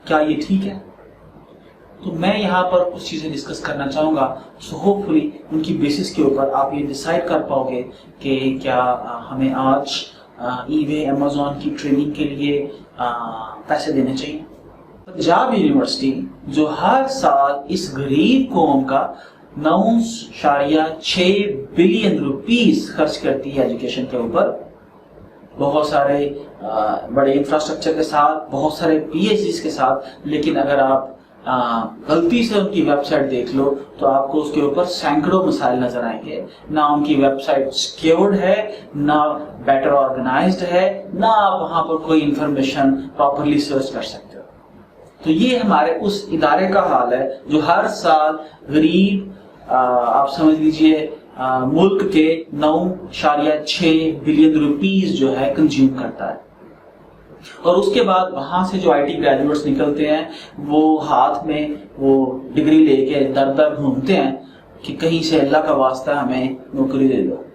क्या ये ठीक है? तो मैं यहाँ पर कुछ चीजें डिस्कस करना चाहूंगा, सो होपफुली उनकी बेसिस के ऊपर आप ये डिसाइड कर पाओगे कि क्या हमें आज ईबे अमेज़न की ट्रेनिंग के लिए पैसे देने चाहिए। पंजाब यूनिवर्सिटी जो हर साल इस गरीब कौम का 9.6 बिलियन रुपीस खर्च करती है एजुकेशन के ऊपर, बहुत सारे बड़े इंफ्रास्ट्रक्चर के साथ, बहुत सारे पीएचडी के साथ, लेकिन अगर आप गलती से उनकी वेबसाइट देख लो तो आपको उसके ऊपर सैकड़ों मसाइल नजर आएंगे। ना उनकी वेबसाइट सिक्योर्ड है, ना बेटर ऑर्गेनाइज्ड है, ना आप वहां पर कोई इंफॉर्मेशन प्रॉपरली सर्च कर सकते हो। तो ये हमारे उस इदारे का हाल है जो हर साल गरीब आप समझ लीजिए मुल्क के 9.6 बिलियन रुपीस जो है कंज्यूम करता है। और उसके बाद वहां से जो आईटी ग्रेजुएट्स निकलते हैं वो हाथ में वो डिग्री लेके दर दर घूमते हैं कि कहीं से अल्लाह का वास्ता हमें नौकरी दे दो।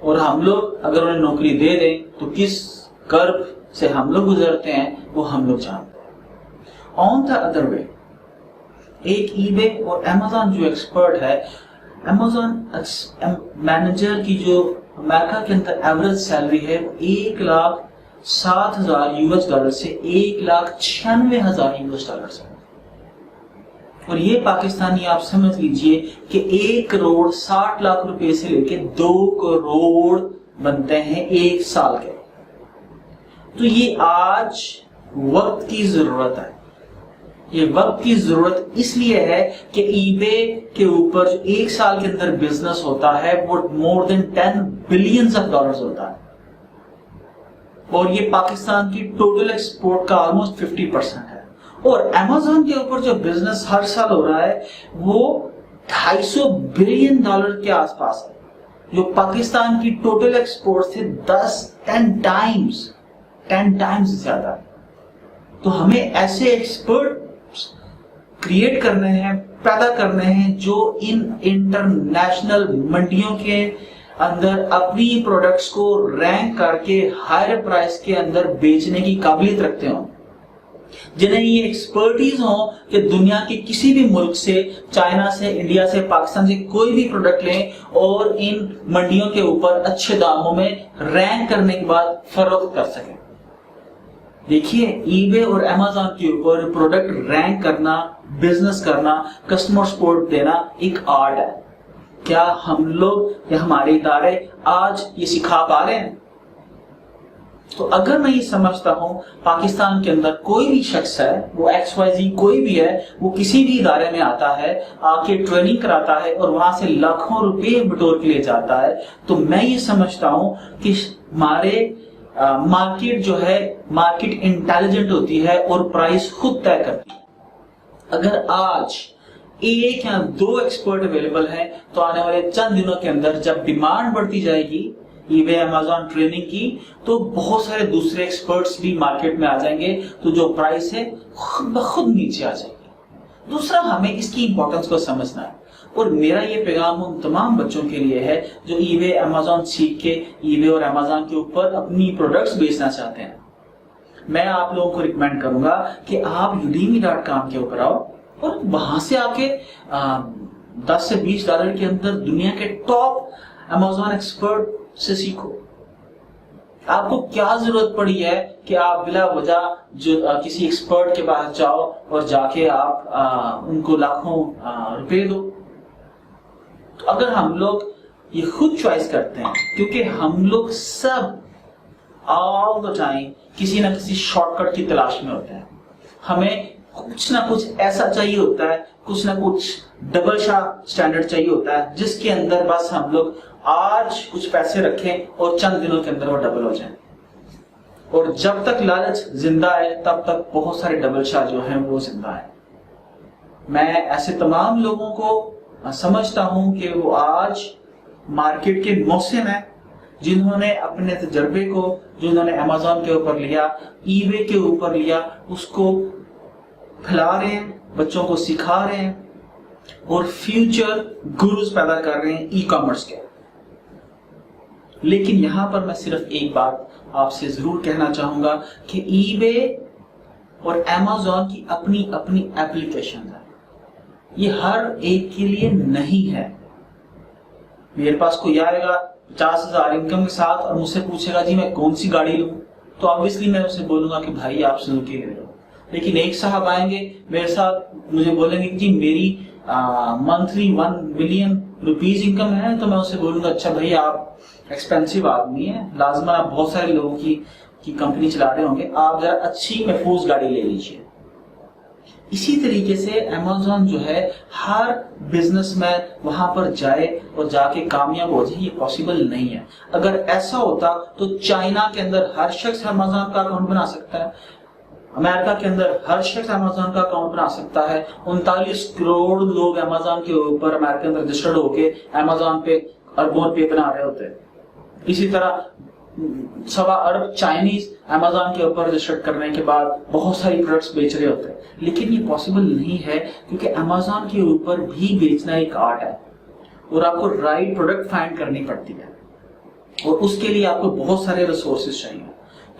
और हम लोग अगर उन्हें नौकरी दे दें तो किस कर्ब से हम लोग गुजरते हैं वो हम लोग जानते हैं। ऑन द अदर वे, एक ईबे और अमेज़न जो एक्सपर्ट है, अमेज़न मैनेजर की जो अमेरिका के अंदर एवरेज सैलरी है वो 1,07,000 यूएस डॉलर से 1,96,000 यूएस डॉलर है। और ये पाकिस्तानी आप समझ लीजिए कि 1 करोड़ 60 लाख रुपए से लेके 2 करोड़ बनते हैं एक साल के। तो ये आज वक्त की जरूरत है। ये वक्त की जरूरत इसलिए है कि ईबे के ऊपर जो एक साल के अंदर बिजनेस होता है वो more than 10 billions of dollars होता है, और ये पाकिस्तान की टोटल एक्सपोर्ट का ऑलमोस्ट 50% है। और अमेज़न के ऊपर जो बिजनेस हर साल हो रहा है वो 250 बिलियन डॉलर के आसपास है, जो पाकिस्तान की टोटल एक्सपोर्ट से 10 टाइम्स ज्यादा है। तो हमें ऐसे एक्सपर्ट क्रिएट करने हैं, पैदा करने हैं जो इन इंटरनेशनल मंडियों के अंदर अपनी प्रोडक्ट्स को रैंक करके हायर प्राइस के अंदर बेचने की काबिलियत रखते हो, जिन्हें ये एक्सपर्टीज हो कि दुनिया के किसी भी मुल्क से, चाइना से, इंडिया से, पाकिस्तान से कोई भी प्रोडक्ट लें और इन मंडियों के ऊपर अच्छे दामों में रैंक करने के बाद फरोख्त कर सकें। देखिए, ईबे और अमेज़न के ऊपर प्रोडक्ट रैंक करना, बिजनेस करना, कस्टमर सपोर्ट देना एक आर्ट है। क्या हम लोग या हमारे इदारे आज ये सिखा पा रहे हैं? तो अगर मैं ये समझता हूं पाकिस्तान के अंदर कोई भी शख्स है, वो XYZ कोई भी है, वो किसी भी इदारे में आता है, आके ट्रेनिंग कराता है और वहां से लाखों रुपए बटोर के लिए जाता है, तो मैं ये समझता हूं कि हमारे मार्केट जो है, मार्केट इंटेलिजेंट होती है और प्राइस खुद तय करती है। अगर आज एक या 2 एक्सपर्ट अवेलेबल हैं तो आने वाले चंद दिनों के अंदर जब डिमांड बढ़ती जाएगी ईबे अमेज़न ट्रेनिंग की, तो बहुत सारे दूसरे एक्सपर्ट्स भी मार्केट में आ जाएंगे, तो जो प्राइस है खुद ब खुद नीचे आ जाएगी। दूसरा, हमें इसकी इंपॉर्टेंस को समझना है, और मेरा ये पैगाम उन तमाम बच्चों के लिए है जो ईबे अमेज़न सीख के ईबे और अमेज़न के ऊपर अपनी प्रोडक्ट्स बेचना चाहते हैं। मैं आप लोगों को रिकमेंड करूंगा कि आप udemy.com के ऊपर आओ और वहां से आके 10 से 20 डॉलर के अंदर दुनिया के टॉप अमेज़न एक्सपर्ट से सीखो। आपको क्या जरूरत पड़ी है कि आप बिला वजह जो किसी एक्सपर्ट के पास जाओ और जाके आप उनको लाखों रुपए दो। तो अगर हम लोग ये खुद चॉइस करते हैं, क्योंकि हम लोग सब ऑल द टाइम किसी ना किसी शॉर्टकट की तलाश में होते हैं, हमें कुछ ना कुछ ऐसा चाहिए होता है, कुछ ना कुछ डबल स्टैंडर्ड चाहिए होता है जिसके अंदर बस हम लोग आज कुछ पैसे रखें और चंद दिनों के अंदर वो डबल हो जाए। और जब तक लालच जिंदा है तब तक बहुत सारे डबल शाह जो हैं वो जिंदा है। मैं ऐसे तमाम लोगों को समझता हूं कि वो आज मार्केट के मौसम है, जिन्होंने अपने तजर्बे को, जिन्होंने अमेज़न के ऊपर लिया, ईबे के ऊपर लिया, उसको फैला रहे हैं, बच्चों को सिखा रहे हैं और फ्यूचर गुरुज पैदा कर रहे हैं ई कॉमर्स के। लेकिन यहां पर मैं सिर्फ एक बात आपसे जरूर कहना चाहूंगा कि ईबे और Amazon की अपनी अपनी एप्लीकेशन है। ये हर एक के लिए नहीं है। मेरे पास कोई आएगा 50,000 इनकम के साथ और मुझसे पूछेगा जी मैं कौन सी गाड़ी लूं, तो ऑब्वियसली मैं उसे बोलूंगा कि भाई आप सुजुकी ले लो। लेकिन एक साहब आएंगे मेरे साथ, मुझे बोलेंगे कि जी मेरी मंथली 1 मिलियन रुपीज इनकम है, तो मैं उसे बोलूंगा अच्छा भाई आप एक्सपेंसिव आदमी है, लाजमन आप बहुत सारे लोगों की कंपनी चला रहे होंगे, आप जरा अच्छी महफूज गाड़ी ले लीजिए। इसी तरीके से Amazon जो है हर बिजनेसमैन वहां पर जाए और जाके कामयाब हो जाए, ये पॉसिबल नहीं है। अगर ऐसा होता तो चाइना के अंदर हर शख्स Amazon का अकाउंट बना सकता है, अमेरिका के अंदर हर शख्स Amazon का अकाउंट बना सकता है। 39 करोड़ लोग Amazon के ऊपर अमेरिका के अंदर रजिस्टर्ड होके Amazon पे अरबों रुपए बना रहे होते हैं। इसी तरह 1.25 अरब चाइनीज Amazon के ऊपर रजिस्टर्ड करने के बाद बहुत सारी प्रोडक्ट्स बेच रहे होते हैं। लेकिन ये पॉसिबल नहीं है क्योंकि Amazon के ऊपर भी बेचना एक आर्ट है और आपको राइट प्रोडक्ट फाइंड करनी पड़ती है और उसके लिए आपको बहुत सारे रिसोर्सेज चाहिए।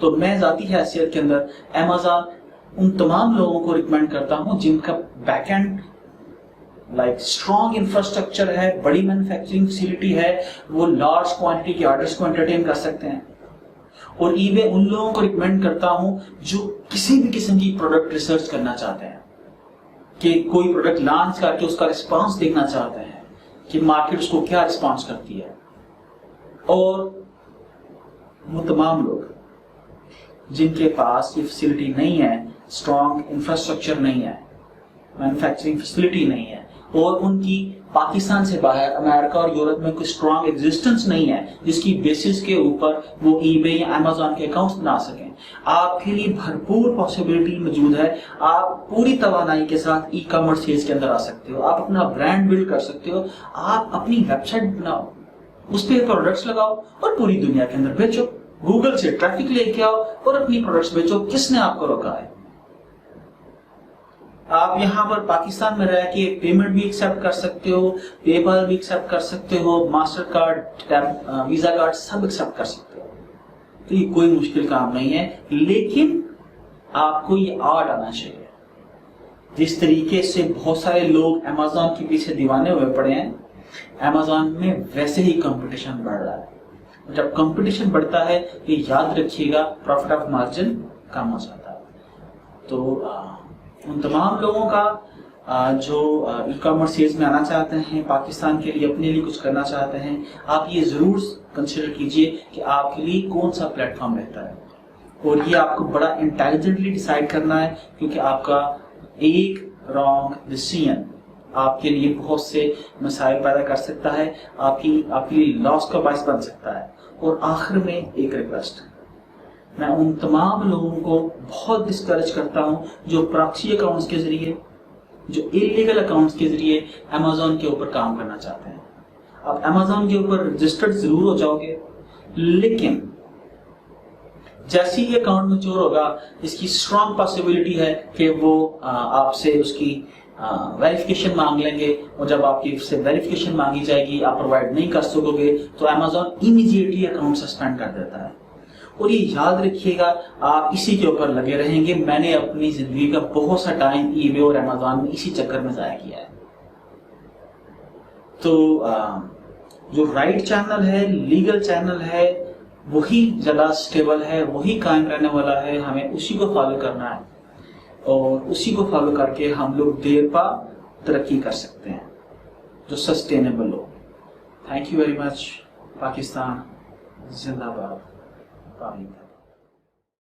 तो मैं जाती हैसियत के अंदर Amazon उन तमाम लोगों को रिकमेंड करता हूं जिनका बैकएंड लाइक स्ट्रॉन्ग इंफ्रास्ट्रक्चर है, बड़ी मैन्युफैक्चरिंग फैसिलिटी है, वो लार्ज क्वांटिटी के ऑर्डर्स को एंटरटेन कर सकते हैं। और eBay उन लोगों को रिकमेंड करता हूं जो किसी भी किस्म की प्रोडक्ट रिसर्च करना चाहते हैं, कि कोई प्रोडक्ट लॉन्च करके उसका रिस्पांस देखना चाहते हैं कि मार्केट उसको क्या रिस्पांस करती है। और वो तमाम लोग जिनके पास ये फैसिलिटी नहीं है, स्ट्रॉन्ग इंफ्रास्ट्रक्चर नहीं है, मैन्युफैक्चरिंग फैसिलिटी नहीं है और उनकी पाकिस्तान से बाहर अमेरिका और यूरोप में कोई स्ट्रॉन्ग एग्जिस्टेंस नहीं है जिसकी बेसिस के ऊपर वो eBay या Amazon के अकाउंट्स बना सकें, आपके लिए भरपूर पॉसिबिलिटी मौजूद है। आप पूरी तवानाई के साथ ई कॉमर्स सेल्स के अंदर आ सकते हो, आप अपना ब्रांड बिल्ड कर सकते हो, आप अपनी वेबसाइट बनाओ, उस पर प्रोडक्ट्स लगाओ और पूरी दुनिया के अंदर बेचो। गूगल से ट्रैफिक लेके आओ और अपनी प्रोडक्ट्स बेचो। किसने आपको रोका है? आप यहाँ पर पाकिस्तान में रह के पेमेंट भी एक्सेप्ट कर सकते हो, पेपाल भी एक्सेप्ट कर सकते हो, मास्टर कार्ड, वीजा कार्ड सब एक्सेप्ट कर सकते हो। तो ये कोई मुश्किल काम नहीं है, लेकिन आपको ये आर्ट आना चाहिए। जिस तरीके से बहुत सारे लोग Amazon के पीछे दीवाने हुए पड़े हैं, Amazon में वैसे ही कंपटीशन बढ़ रहा है। जब कंपटीशन बढ़ता है ये याद रखिएगा प्रॉफिट ऑफ मार्जिन कम हो जाता है। तो उन तमाम लोगों का जो ई कॉमर्स सेल्स में आना चाहते हैं, पाकिस्तान के लिए अपने लिए कुछ करना चाहते हैं, आप ये जरूर कंसिडर कीजिए कि आपके लिए कौन सा प्लेटफॉर्म रहता है। और ये आपको बड़ा इंटेलिजेंटली डिसाइड करना है क्योंकि आपका एक रॉन्ग डिसीजन आपके लिए बहुत से मसाइल पैदा कर सकता है, आपके लिए लॉस का बायस बन सकता है। और आखिर में एक रिक्वेस्ट, मैं उन तमाम लोगों को बहुत डिस्करेज करता हूं जो प्रॉक्सी अकाउंट्स के जरिए, जो इलीगल अकाउंट्स के जरिए Amazon के ऊपर काम करना चाहते हैं। आप Amazon के ऊपर रजिस्टर्ड जरूर हो जाओगे, लेकिन जैसे ही अकाउंट मैच्योर होगा इसकी स्ट्रॉन्ग पॉसिबिलिटी है कि वो आपसे उसकी वेरिफिकेशन मांग लेंगे और जब आपकी उससे वेरिफिकेशन मांगी जाएगी, आप प्रोवाइड नहीं कर सकोगे तो Amazon इमीडिएटली अकाउंट सस्पेंड कर देता है। और ये याद रखिएगा, आप इसी के ऊपर लगे रहेंगे। मैंने अपनी जिंदगी का बहुत सा टाइम eBay और Amazon में इसी चक्कर में जाया किया है। तो जो राइट चैनल है, लीगल चैनल है, वही ज्यादा स्टेबल है, वही कायम रहने वाला है। हमें उसी को फॉलो करना है और उसी को फॉलो करके हम लोग देर पा तरक्की कर सकते हैं जो सस्टेनेबल हो। Thank you very much. Pakistan जिंदाबाद।